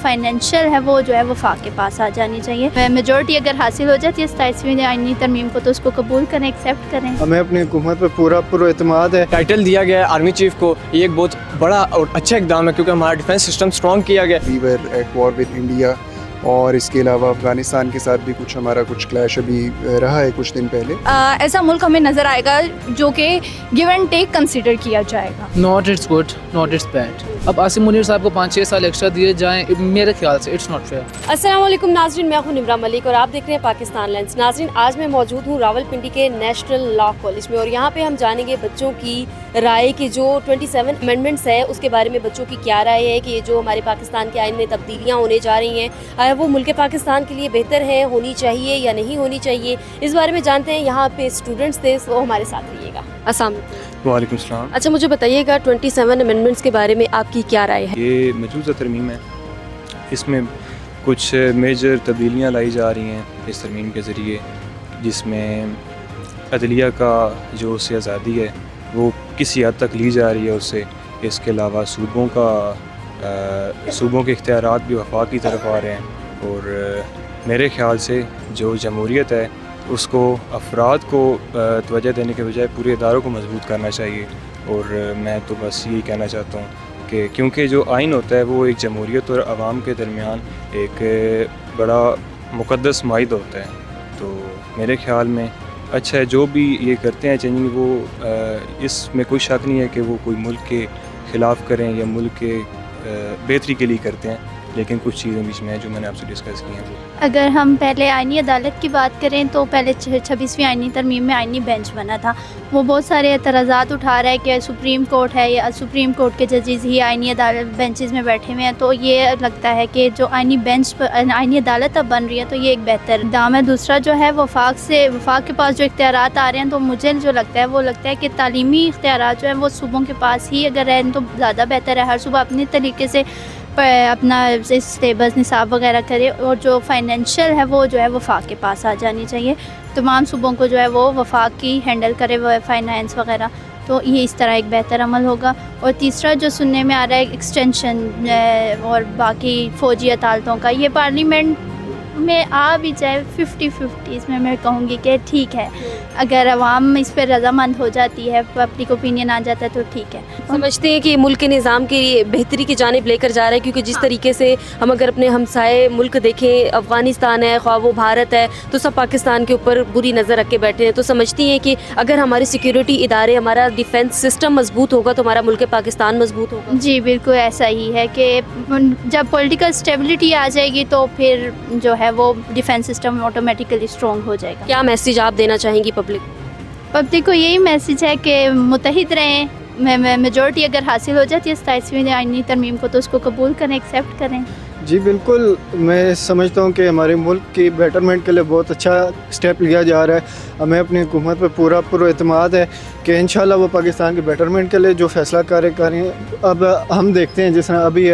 Financial ہے وہ جو ہے وفاق کے پاس آ جانی چاہیے. میجورٹی اگر حاصل ہو جاتی ہے 27ویں آئینی ترمیم کو تو اس کو قبول کریں, ایکسیپٹ کریں. ہمیں اپنی حکومت پہ پورا اعتماد ہے. ٹائٹل دیا گیا ہے آرمی چیف کو, یہ ایک بہت بڑا اور اچھا اقدام ہے کیونکہ ہمارا ڈیفینس سسٹم اسٹرانگ کیا گیا. We were at war with India, اور اس کے علاوہ افغانستان کے ساتھ بھی ہمارا کچھ کلیش ابھی رہا ہے کچھ دن پہلے. ایسا ملک ہمیں نظر آئے گا جو کہ گیو اینڈ ٹیک کنسیڈر کیا جائے گا. Not it's good, not it's bad. اب عاصم منیر صاحب کو 5-6 سال ایکسٹرا دیے جائیں, میرے خیال سے اٹس ناٹ فیئر. السلام علیکم ناظرین, میں ہوں نمرہ ملک اور آپ دیکھ رہے ہیں پاکستان لینس. ناظرین, آج میں موجود ہوں راولپنڈی کے نیشنل لا کالج میں, اور یہاں پہ ہم جانیں گے بچوں کی رائے کہ جو 27 امینڈمنٹس ہے اس کے بارے میں بچوں کی کیا رائے ہے, کہ یہ جو ہمارے پاکستان کے آئین میں تبدیلیاں ہونے جا رہی ہیں آیا وہ ملک پاکستان کے لیے بہتر ہے, ہونی چاہیے یا نہیں ہونی چاہیے. اس بارے میں جانتے ہیں. یہاں پہ اسٹوڈنٹس تھے, وہ ہمارے ساتھ رہیے گا. السلام علیکم. وعلیکم السلام. اچھا, مجھے بتائیے گا 27 امینڈمنٹس کے بارے میں آپ کی کیا رائے ہے؟ یہ مجوزہ ترمیم ہے, اس میں کچھ میجر تبدیلیاں لائی جا رہی ہیں اس ترمیم کے ذریعے, جس میں عدلیہ کا جو اس سے آزادی ہے وہ کسی حد تک لی جا رہی ہے اس سے. اس کے علاوہ صوبوں کے اختیارات بھی وفاق کی طرف آ رہے ہیں, اور میرے خیال سے جو جمہوریت ہے اس کو افراد کو توجہ دینے کے بجائے پورے اداروں کو مضبوط کرنا چاہیے. اور میں تو بس یہی کہنا چاہتا ہوں کہ کیونکہ جو آئین ہوتا ہے وہ ایک جمہوریت اور عوام کے درمیان ایک بڑا مقدس معاہدہ ہوتا ہے, تو میرے خیال میں اچھا ہے جو بھی یہ کرتے ہیں چینجنگ, وہ اس میں کوئی شک نہیں ہے کہ وہ کوئی ملک کے خلاف کریں یا ملک کے بہتری کے لیے کرتے ہیں, لیکن کچھ چیزیں بیچ میں ہیں جو میں نے آپ سے ڈسکس کی ہیں. اگر ہم پہلے آئینی عدالت کی بات کریں تو پہلے 26ویں آئینی ترمیم میں آئینی بینچ بنا تھا. وہ بہت سارے اعتراضات اٹھا رہا ہے کہ سپریم کورٹ ہے یا سپریم کورٹ کے ججز ہی آئینی عدالت بینچز میں بیٹھے ہوئے ہیں, تو یہ لگتا ہے کہ جو آئینی عدالت اب بن رہی ہے تو یہ ایک بہتر اقدام ہے. دوسرا جو ہے وفاق کے پاس جو اختیارات آ رہے ہیں, تو مجھے جو لگتا ہے کہ تعلیمی اختیارات جو ہیں وہ صوبوں کے پاس ہی اگر رہیں تو زیادہ بہتر ہے. ہر صوبہ اپنے طریقے سے اپنا سلیبس نصاب وغیرہ کرے, اور جو فائنینشیل ہے وہ جو ہے وفاق کے پاس آ جانی چاہیے. تمام صوبوں کو جو ہے وہ وفاق کی ہینڈل کرے وہ فائنانس وغیرہ, تو یہ اس طرح ایک بہتر عمل ہوگا. اور تیسرا جو سننے میں آ رہا ہے ایکسٹینشن اور باقی فوجی اطالتوں کا, یہ پارلیمنٹ میں آ بھی جائے 50-50, اس میں کہوں گی کہ ٹھیک ہے. اگر عوام اس پہ رضامند ہو جاتی ہے, پبلک اوپینین آ جاتا ہے تو ٹھیک ہے. سمجھتے ہیں کہ ملک کے نظام کی بہتری کی جانب لے کر جا رہا ہے, کیونکہ جس طریقے سے ہم اگر اپنے ہمسائے ملک دیکھیں, افغانستان ہے, خواہ وہ بھارت ہے, تو سب پاکستان کے اوپر بری نظر رکھ کے بیٹھے ہیں. تو سمجھتی ہیں کہ اگر ہماری سیکیورٹی ادارے, ہمارا ڈیفینس سسٹم مضبوط ہوگا تو ہمارا ملک پاکستان مضبوط ہوگا. جی بالکل ایسا ہی ہے کہ جب پولیٹیکل اسٹیبلٹی آ جائے گی تو پھر جو ہے وہ ڈیفینس سسٹم آٹومیٹیکلی اسٹرانگ ہو جائے گا. کیا میسیج آپ دینا چاہیں گی پبلک کو؟ یہی میسیج ہے کہ متحد رہیں. میجورٹی اگر حاصل ہو جاتی ہے 27ویں آئینی ترمیم کو تو اس کو قبول کریں, ایکسیپٹ کریں. جی بالکل, میں سمجھتا ہوں کہ ہمارے ملک کی بیٹرمنٹ کے لیے بہت اچھا اسٹیپ لیا جا رہا ہے. ہمیں اپنی حکومت پہ پورا اعتماد ہے کہ انشاءاللہ وہ پاکستان کی بیٹرمنٹ کے لیے جو فیصلہ کریں. اب ہم دیکھتے ہیں جس طرح ابھی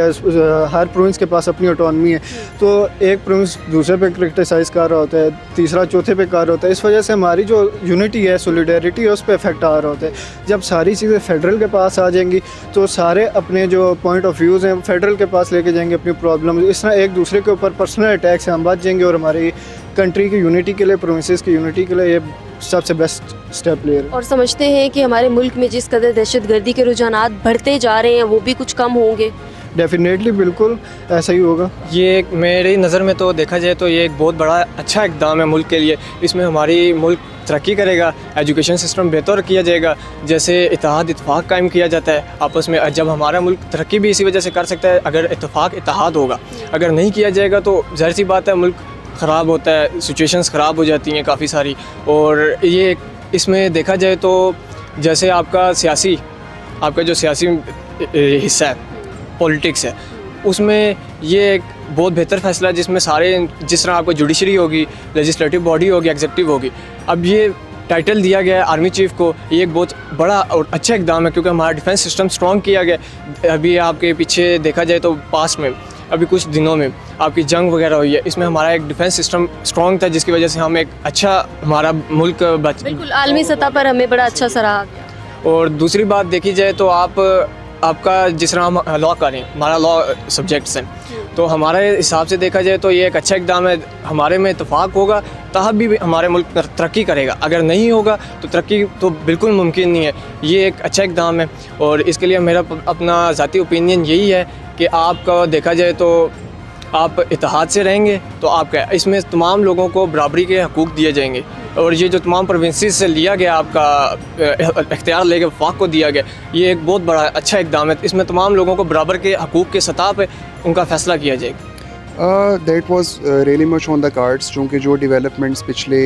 ہر پروونس کے پاس اپنی آٹونمی ہے, تو ایک پروونس دوسرے پہ کرٹیسائز کر رہا ہوتا ہے, تیسرا چوتھے پہ کر رہا ہوتا ہے. اس وجہ سے ہماری جو یونٹی ہے, سولیڈیرٹی ہے, اس پہ افیکٹ آ رہا ہوتا ہے. جب ساری چیزیں فیڈرل کے پاس آ جائیں گی تو سارے اپنے جو پوائنٹ آف ویوز ہیں فیڈرل کے پاس لے کے جائیں گے اپنی پرابلم. اس طرح ایک دوسرے کے اوپر پرسنل اٹیک سے ہم بچ جائیں گے, اور ہماری کنٹری کی یونٹی کے لیے, پروونسز کی یونٹی کے لیے یہ سب سے بیسٹ اسٹیپ لے رہے ہیں. اور سمجھتے ہیں کہ ہمارے ملک میں جس قدر دہشت گردی کے رجحانات بڑھتے جا رہے ہیں وہ بھی کچھ کم ہوں گے؟ ڈیفینیٹلی بالکل ایسا ہی ہوگا. یہ میری نظر میں تو دیکھا جائے تو یہ ایک بہت بڑا اچھا اقدام ہے ملک کے لیے. اس میں ہماری ملک ترقی کرے گا, ایجوکیشن سسٹم بہتر کیا جائے گا, جیسے اتحاد اتفاق قائم کیا جاتا ہے آپس میں. جب ہمارا ملک ترقی بھی اسی وجہ سے کر سکتا ہے اگر اتحاد ہوگا. اگر نہیں کیا جائے گا تو ظاہر سی بات ہے ملک خراب ہوتا ہے, سچویشنز خراب ہو جاتی ہیں کافی ساری. اور یہ اس میں دیکھا جائے تو جیسے آپ کا جو سیاسی حصہ ہے, پولیٹکس ہے, اس میں یہ ایک بہت بہتر فیصلہ ہے جس میں جس طرح آپ کو جوڈیشری ہوگی, لیجسلیٹو باڈی ہوگی, ایگزیکٹو ہوگی. اب یہ ٹائٹل دیا گیا ہے آرمی چیف کو, یہ ایک بہت بڑا اور اچھا اقدام ہے کیونکہ ہمارا ڈیفینس سسٹم اسٹرانگ کیا گیا. ابھی آپ کے پیچھے دیکھا جائے تو پاسٹ میں ابھی کچھ دنوں میں آپ کی جنگ وغیرہ ہوئی ہے, اس میں ہمارا ایک ڈیفینس سسٹم اسٹرانگ تھا جس کی وجہ سے ہم ایک اچھا ہمارا ملک بالکل عالمی سطح پر ہمیں بڑا اچھا سراہا. اور دوسری بات دیکھی جائے تو آپ آپ کا جس طرح ہم لا کر رہے ہیں, ہمارا لا سبجیکٹس ہیں, تو ہمارے حساب سے دیکھا جائے تو یہ ایک اچھا اقدام ہے. ہمارے میں اتفاق ہوگا تب بھی ہمارے ملک ترقی کرے گا, اگر نہیں ہوگا تو ترقی تو بالکل ممکن نہیں ہے. یہ ایک اچھا اقدام ہے, اور اس کے لیے میرا اپنا ذاتی اوپینین یہی ہے کہ آپ کا دیکھا جائے تو آپ اتحاد سے رہیں گے تو آپ کا اس میں تمام لوگوں کو برابری کے حقوق دیے جائیں گے. اور یہ جو تمام پروونسز سے لیا گیا آپ کا اختیار لے کے وفاق کو دیا گیا, یہ ایک بہت بڑا اچھا اقدام ہے. اس میں تمام لوگوں کو برابر کے حقوق کے سطح پہ ان کا فیصلہ کیا جائے گا. That was really much on the cards, چونکہ جو ڈیولپمنٹس پچھلے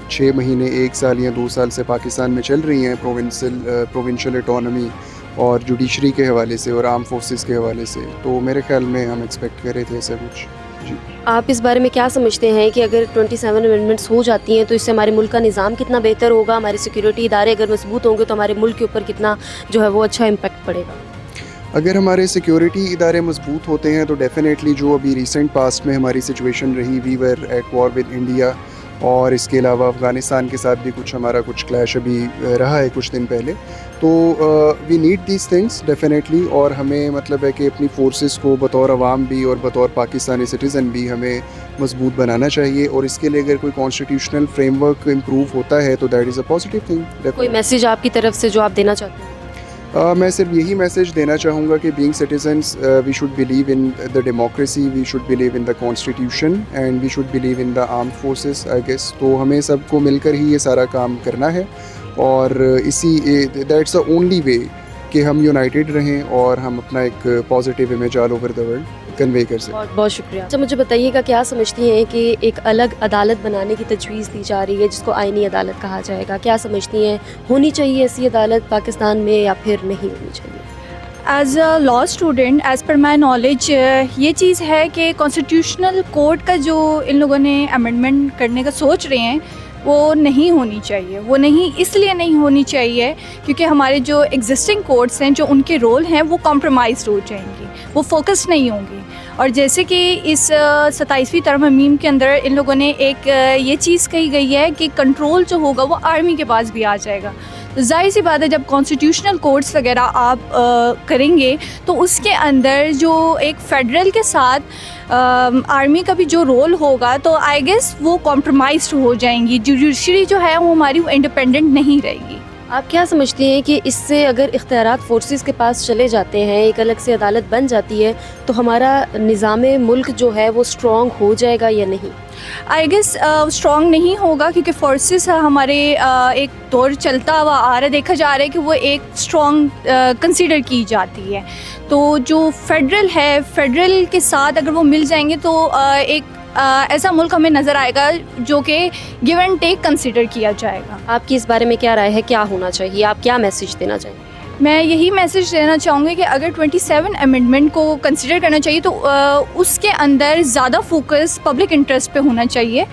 6 مہینے 1 سال یا 2 سال سے پاکستان میں چل رہی ہیں پروونشل اٹانومی اور جوڈیشری کے حوالے سے اور آرم فورسز کے حوالے سے, تو میرے خیال میں ہم ایکسپیکٹ کر رہے تھے ایسا کچھ. جی, آپ اس بارے میں کیا سمجھتے ہیں کہ اگر 27 امینڈمنٹس ہو جاتی ہیں تو اس سے ہمارے ملک کا نظام کتنا بہتر ہوگا, ہمارے سیکیورٹی ادارے اگر مضبوط ہوں گے تو ہمارے ملک کے اوپر کتنا جو ہے وہ اچھا امپیکٹ پڑے گا؟ اگر ہمارے سیکیورٹی ادارے مضبوط ہوتے ہیں تو ڈیفینیٹلی جو ابھی ریسنٹ پاسٹ میں ہماری سچویشن رہی, we were at war with India, اور اس کے علاوہ افغانستان کے ساتھ بھی ہمارا کچھ کلیش ابھی رہا ہے کچھ دن پہلے, تو we need these things definitely. اور ہمیں مطلب ہے کہ اپنی فورسز کو بطور عوام بھی اور بطور پاکستانی سٹیزن بھی ہمیں مضبوط بنانا چاہیے, اور اس کے لیے اگر کوئی کانسٹیٹیوشنل فریم ورک امپروو ہوتا ہے تو that is a positive thing. کوئی میسیج آپ کی طرف سے جو آپ دینا چاہتے ہیں؟ میں صرف یہی میسیج دینا چاہوں گا کہ being citizens we should believe in the democracy, we should believe in the constitution, and we should believe in the armed forces I guess. تو ہمیں سب کو مل کر ہی یہ سارا کام کرنا ہے, اور اسی دیٹس دا اونلی وے کہ ہم یونائٹیڈ رہیں اور ہم اپنا ایک positive image all over the world convey کر سکیں. بہت بہت شکریہ. اچھا, مجھے بتائیے گا کیا سمجھتی ہیں کہ ایک الگ عدالت بنانے کی تجویز دی جا رہی ہے جس کو آئینی عدالت کہا جائے گا, کیا سمجھتی ہیں ہونی چاہیے ایسی عدالت پاکستان میں یا پھر نہیں ہونی چاہیے؟ As a law student, as per my knowledge, یہ چیز ہے کہ کانسٹیٹیوشنل کورٹ کا جو ان لوگوں نے امینڈمنٹ کرنے کا سوچ رہے ہیں وہ نہیں ہونی چاہیے. وہ نہیں اس لیے نہیں ہونی چاہیے کیونکہ ہمارے جو ایگزسٹنگ کورٹس ہیں جو ان کے رول ہیں وہ کمپرومائزڈ ہو جائیں گی, وہ فوکس نہیں ہوں گی. اور جیسے کہ اس 27ویں ترمیم کے اندر ان لوگوں نے ایک یہ چیز کہی گئی ہے کہ کنٹرول جو ہوگا وہ آرمی کے پاس بھی آ جائے گا. تو ظاہر سی بات ہے جب کانسٹیٹیوشنل کورٹس وغیرہ آپ کریں گے تو اس کے اندر جو ایک فیڈرل کے ساتھ آرمی کا بھی جو رول ہوگا تو آئی گیس وہ کمپرومائزڈ ہو جائیں گی. جوڈیشری جو ہے وہ ہماری انڈیپینڈنٹ نہیں رہے گی. آپ کیا سمجھتی ہیں کہ اس سے اگر اختیارات فورسز کے پاس چلے جاتے ہیں, ایک الگ سے عدالت بن جاتی ہے, تو ہمارا نظام ملک جو ہے وہ اسٹرانگ ہو جائے گا یا نہیں؟ آئی گیس اسٹرانگ نہیں ہوگا کیونکہ فورسز ہمارے ایک دور چلتا ہوا آ رہا ہے, دیکھا جا رہا ہے کہ وہ ایک اسٹرانگ کنسیڈر کی جاتی ہے. تو جو فیڈرل ہے, فیڈرل کے ساتھ اگر وہ مل جائیں گے تو ایک ایسا ملک ہمیں نظر آئے گا جو کہ گیو اینڈ ٹیک کنسیڈر کیا جائے گا. آپ کی اس بارے میں کیا رائے ہے, کیا ہونا چاہیے, آپ کیا میسیج دینا چاہیں گے؟ میں یہی میسیج دینا چاہوں گی کہ اگر 27 امینڈمنٹ کو کنسیڈر کرنا چاہیے تو اس کے اندر زیادہ فوکس پبلک انٹرسٹ پہ ہونا چاہیے.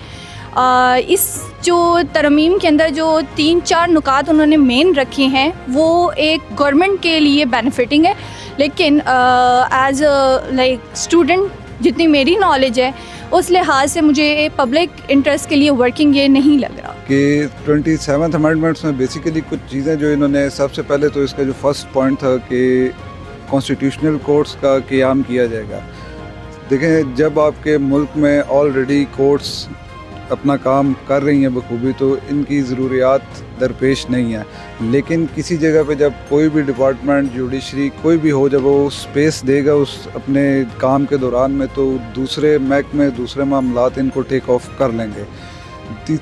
اس جو ترمیم کے اندر جو 3-4 نکات انہوں نے مین رکھے ہیں وہ ایک گورنمنٹ کے لیے بینیفٹنگ ہے, لیکن ایز لائک اسٹوڈنٹ جتنی میری نالج ہے اس لحاظ سے مجھے پبلک انٹرسٹ کے لیے ورکنگ یہ نہیں لگ رہا. کہ 27 امینڈمنٹس میں بیسیکلی کچھ چیزیں جو انہوں نے, سب سے پہلے تو اس کا جو فرسٹ پوائنٹ تھا کہ کانسٹیٹیوشنل کورٹس کا قیام کیا جائے گا. دیکھیں, جب آپ کے ملک میں آلریڈی کورٹس اپنا کام کر رہی ہیں بخوبی تو ان کی ضروریات درپیش نہیں ہیں, لیکن کسی جگہ پہ جب کوئی بھی ڈپارٹمنٹ, جوڈیشری کوئی بھی ہو, جب وہ اسپیس دے گا اس اپنے کام کے دوران میں تو دوسرے محکمے, دوسرے معاملات ان کو ٹیک آف کر لیں گے.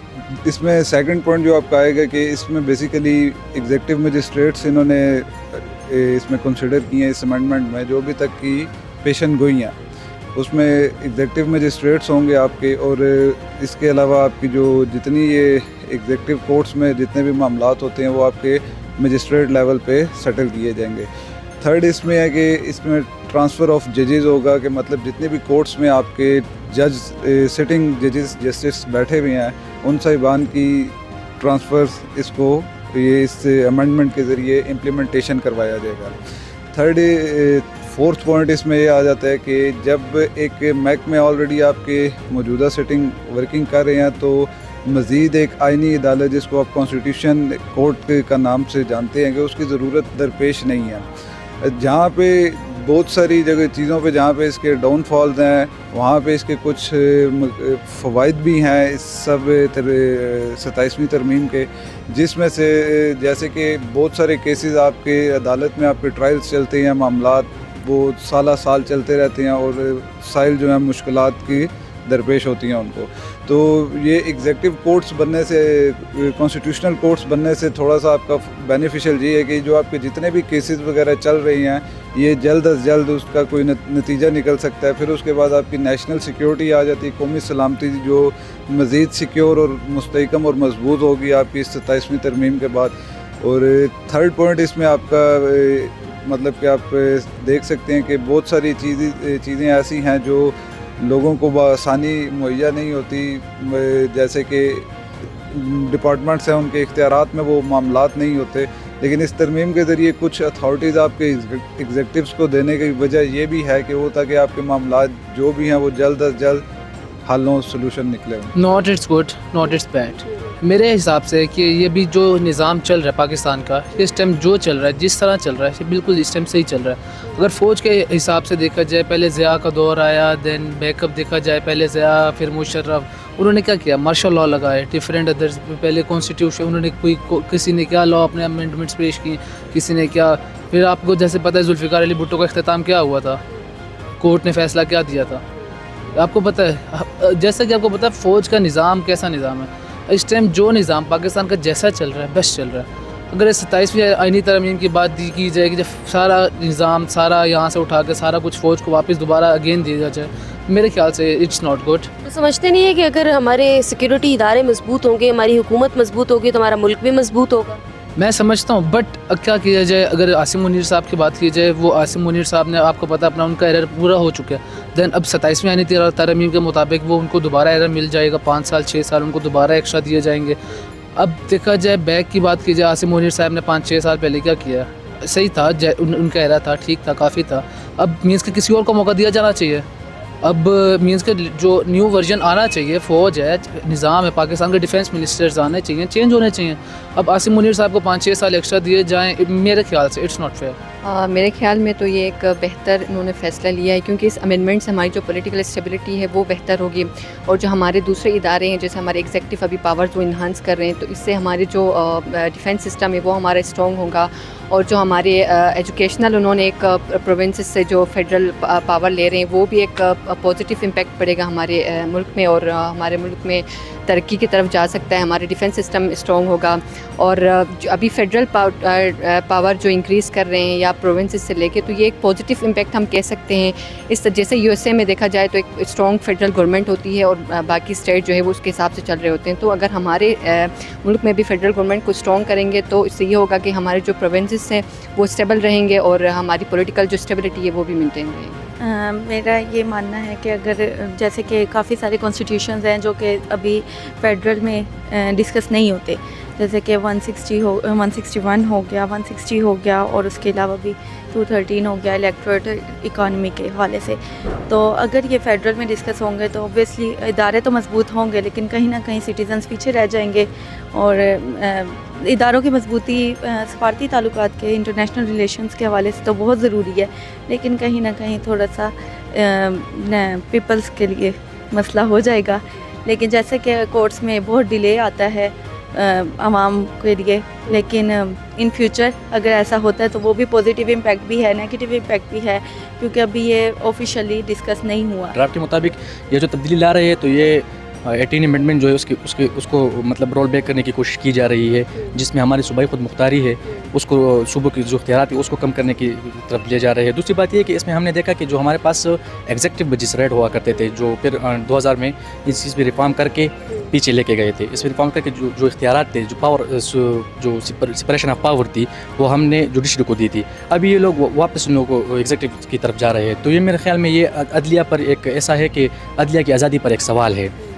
اس میں سیکنڈ پوائنٹ جو آپ کا آئے گا کہ اس میں بیسیکلی ایگزیکٹو مجسٹریٹس انہوں نے اس میں کنسیڈر کی ہیں اس امینڈمنٹ میں, جو ابھی تک کی پیشن گوئی ہیں اس میں ایگزیکٹو مجسٹریٹس ہوں گے آپ کے, اور اس کے علاوہ آپ کی جو جتنی یہ ایگزیکٹو کورٹس میں جتنے بھی معاملات ہوتے ہیں وہ آپ کے مجسٹریٹ لیول پہ سیٹل کیے جائیں گے. تھرڈ اس میں ہے کہ اس میں ٹرانسفر آف ججز ہوگا, کہ مطلب جتنے بھی کورٹس میں آپ کے جج, سٹنگ ججز, جسٹس بیٹھے ہوئے ہیں ان صاحبان کی ٹرانسفر اس کو یہ اس امینڈمنٹ کے ذریعے امپلیمنٹیشن کروایا جائے گا. فورتھ پوائنٹ اس میں یہ آ جاتا ہے کہ جب ایک محکمے آلریڈی آپ کے موجودہ سٹنگ ورکنگ کر رہے ہیں تو مزید ایک آئینی عدالت جس کو آپ کانسٹیٹیوشن کورٹ کا نام سے جانتے ہیں کہ اس کی ضرورت درپیش نہیں ہے. جہاں پہ بہت ساری جگہ چیزوں پہ جہاں پہ اس کے ڈاؤن فالز ہیں وہاں پہ اس کے کچھ فوائد بھی ہیں اس سب 27ویں ترمیم کے، جس میں سے جیسے کہ بہت سارے کیسز آپ کے عدالت میں آپ کے ٹرائلز چلتے ہیں، معاملات وہ سالہ سال چلتے رہتے ہیں اور سائل جو ہیں مشکلات کی درپیش ہوتی ہیں ان کو. تو یہ ایگزیکٹو کورٹس بننے سے، کانسٹیٹیوشنل کورٹس بننے سے تھوڑا سا آپ کا بینیفیشل یہ ہے کہ جو آپ کے جتنے بھی کیسز وغیرہ چل رہی ہیں یہ جلد از جلد اس کا کوئی نتیجہ نکل سکتا ہے. پھر اس کے بعد آپ کی نیشنل سیکیورٹی آ جاتی ہے، قومی سلامتی جو مزید سیکیور اور مستحکم اور مضبوط ہوگی آپ کی اس 27ویں ترمیم کے بعد. اور تھرڈ پوائنٹ اس میں آپ کا مطلب کہ آپ دیکھ سکتے ہیں کہ بہت ساری چیزیں ایسی ہیں جو لوگوں کو بآسانی مہیا نہیں ہوتی، جیسے کہ ڈپارٹمنٹس ہیں ان کے اختیارات میں وہ معاملات نہیں ہوتے، لیکن اس ترمیم کے ذریعے کچھ اتھارٹیز آپ کے ایگزیکٹوز کو دینے کی وجہ یہ بھی ہے کہ وہ تاکہ آپ کے معاملات جو بھی ہیں وہ جلد از جلد حل ہوں، سلوشن نکلے ہوں. Not it's good not it's bad. میرے حساب سے کہ یہ بھی جو نظام چل رہا ہے پاکستان کا اس ٹائم جو چل رہا ہے جس طرح چل رہا ہے یہ بالکل اس ٹائم صحیح چل رہا ہے. اگر فوج کے حساب سے دیکھا جائے پہلے ضیاء کا دور آیا، دین بیک اپ دیکھا جائے پہلے ضیاء پھر مشرف، انہوں نے کیا کیا مارشل لاء لگائے، ڈفرینٹ ادرس، پہلے کانسٹیٹیوشن انہوں نے کسی نے کیا لاء اپنے امینڈمنٹس پیش کی، کسی نے کیا. پھر آپ کو جیسے پتہ ہے ذوالفقار علی بھٹو کا اختتام کیا ہوا تھا، کورٹ نے فیصلہ کیا دیا تھا آپ کو پتہ ہے. جیسا کہ آپ کو پتہ ہے فوج کا نظام کیسا نظام ہے اس ٹائم، جو نظام پاکستان کا جیسا چل رہا ہے بیسٹ چل رہا ہے. اگر اس 27ویں آئینی ترمیم کی بات کی جائے کہ جب سارا نظام سارا یہاں سے اٹھا کے سارا کچھ فوج کو واپس دوبارہ اگین دیا جائے، میرے خیال سے اٹس ناٹ گڈ. تو سمجھتے نہیں ہے کہ اگر ہمارے سیکیورٹی ادارے مضبوط ہوں گے، ہماری حکومت مضبوط ہوگی تو ہمارا ملک بھی مضبوط ہوگا؟ میں سمجھتا ہوں، بٹ کیا کیا جائے. اگر عاصم منیر صاحب کی بات کی جائے، وہ عاصم منیر صاحب نے آپ کو پتہ اپنا ان کا ایرر پورا ہو چکا ہے. دین اب 27ویں آئینی ترمیم کے مطابق وہ ان کو دوبارہ ایرر مل جائے گا، 5 سال 6 سال ان کو دوبارہ ایکسٹرا دیے جائیں گے. اب دیکھا جائے بیک کی بات کی جائے، عاصم منیر صاحب نے 5-6 سال پہلے کیا کیا، صحیح تھا، ان کا ایرر تھا، ٹھیک تھا، کافی تھا. اب مینس کہ کسی اور کو موقع دیا جانا چاہیے. اب مینس کہ جو نیو ورژن آنا چاہیے، فوج ہے، نظام ہے پاکستان کے، ڈیفینس منسٹرز آنے چاہیے، چینج ہونے چاہیے. اب عاصم منیر صاحب کو 5-6 سال ایکسٹرا دیے جائیں، میرے خیال سے اٹس ناٹ فیئر. میرے خیال میں تو یہ ایک بہتر انہوں نے فیصلہ لیا ہے، کیونکہ اس امینڈمنٹ سے ہماری جو پولیٹیکل اسٹیبلٹی ہے وہ بہتر ہوگی، اور جو ہمارے دوسرے ادارے ہیں جیسے ہمارے ایگزیکٹو ابھی پاورز وہ انہانس کر رہے ہیں، تو اس سے ہمارے جو ڈیفینس سسٹم ہے وہ ہمارا اسٹرانگ ہوگا. اور جو ہمارے ایجوکیشنل انہوں نے ایک پروونسز سے جو فیڈرل پاور لے رہے ہیں وہ بھی ایک پازیٹیو امپیکٹ پڑے گا ہمارے ملک میں، اور ہمارے ملک میں ترقی کی طرف جا سکتا ہے. ہمارے ڈیفینس سسٹم اسٹرانگ ہوگا. اور جو ابھی فیڈرل پاور جو انکریز کر رہے ہیں یا پروونسز سے لے کے، تو یہ ایک پازیٹیو امپیکٹ ہم کہہ سکتے ہیں. اس جیسے USA میں دیکھا جائے تو ایک اسٹرانگ فیڈرل گورنمنٹ ہوتی ہے اور باقی اسٹیٹ جو ہے وہ اس کے حساب سے چل رہے ہوتے ہیں. تو اگر ہمارے ملک میں بھی فیڈرل گورنمنٹ کو اسٹرانگ کریں گے تو اس سے یہ ہوگا کہ ہمارے جو پروونسز ہیں وہ اسٹیبل رہیں گے اور ہماری پولیٹیکل جو اسٹیبلٹی ہے وہ بھی مینٹین رہے گی. میرا یہ ماننا ہے کہ اگر جیسے کہ کافی سارے کانسٹیٹیوشنز ہیں جو کہ ابھی فیڈرل میں ڈسکس نہیں ہوتے، جیسے کہ 161 ہو گیا، 160 ہو گیا، اور اس کے علاوہ بھی 213 ہو گیا الیکٹوریٹ اکانومی کے حوالے سے. تو اگر یہ فیڈرل میں ڈسکس ہوں گے تو اوبویسلی ادارے تو مضبوط ہوں گے، لیکن کہیں نہ کہیں سٹیزنز پیچھے رہ جائیں گے. اور اداروں کی مضبوطی سفارتی تعلقات کے، انٹرنیشنل ریلیشنز کے حوالے سے تو بہت ضروری ہے، لیکن کہیں نہ کہیں تھوڑا سا پیپلز کے لیے مسئلہ ہو جائے گا. لیکن جیسے کہ کورٹس میں بہت ڈیلے آتا ہے عوام کے لیے، لیکن ان فیوچر اگر ایسا ہوتا ہے تو وہ بھی پازیٹیو امپیکٹ بھی ہے، نیگیٹیو امپیکٹ بھی ہے، کیونکہ ابھی یہ آفیشیلی ڈسکس نہیں ہوا. ڈرافٹ کے مطابق یہ جو تبدیلی لا رہے ہیں تو یہ 18 امینڈمنٹ جو ہے اس کو مطلب رول بیک کرنے کی کوشش کی جا رہی ہے، جس میں ہماری صوبائی خود مختاری ہے اس کو، صوبوں کی جو اختیارات ہے اس کو کم کرنے کی طرف لے جا رہے ہیں. دوسری بات یہ ہے کہ اس میں ہم نے دیکھا کہ جو ہمارے پاس ایگزیکٹو مجسٹریٹ ہوا کرتے تھے، جو پھر 2000 میں اس چیز پہ ریفارم کر کے پیچھے لے کے گئے تھے. اس میں ریفارم کر کے جو اختیارات تھے، جو پاور، جو سپریشن آف پاور تھی وہ ہم نے جوڈیشری کو دی تھی. اب یہ لوگ واپس ان لوگوں کو ایگزیکٹو کی طرف جا رہے ہیں. تو یہ میرے خیال میں یہ عدلیہ پر ایک ایسا ہے کہ عدلیہ کی آزادی پر ایک سوال ہے.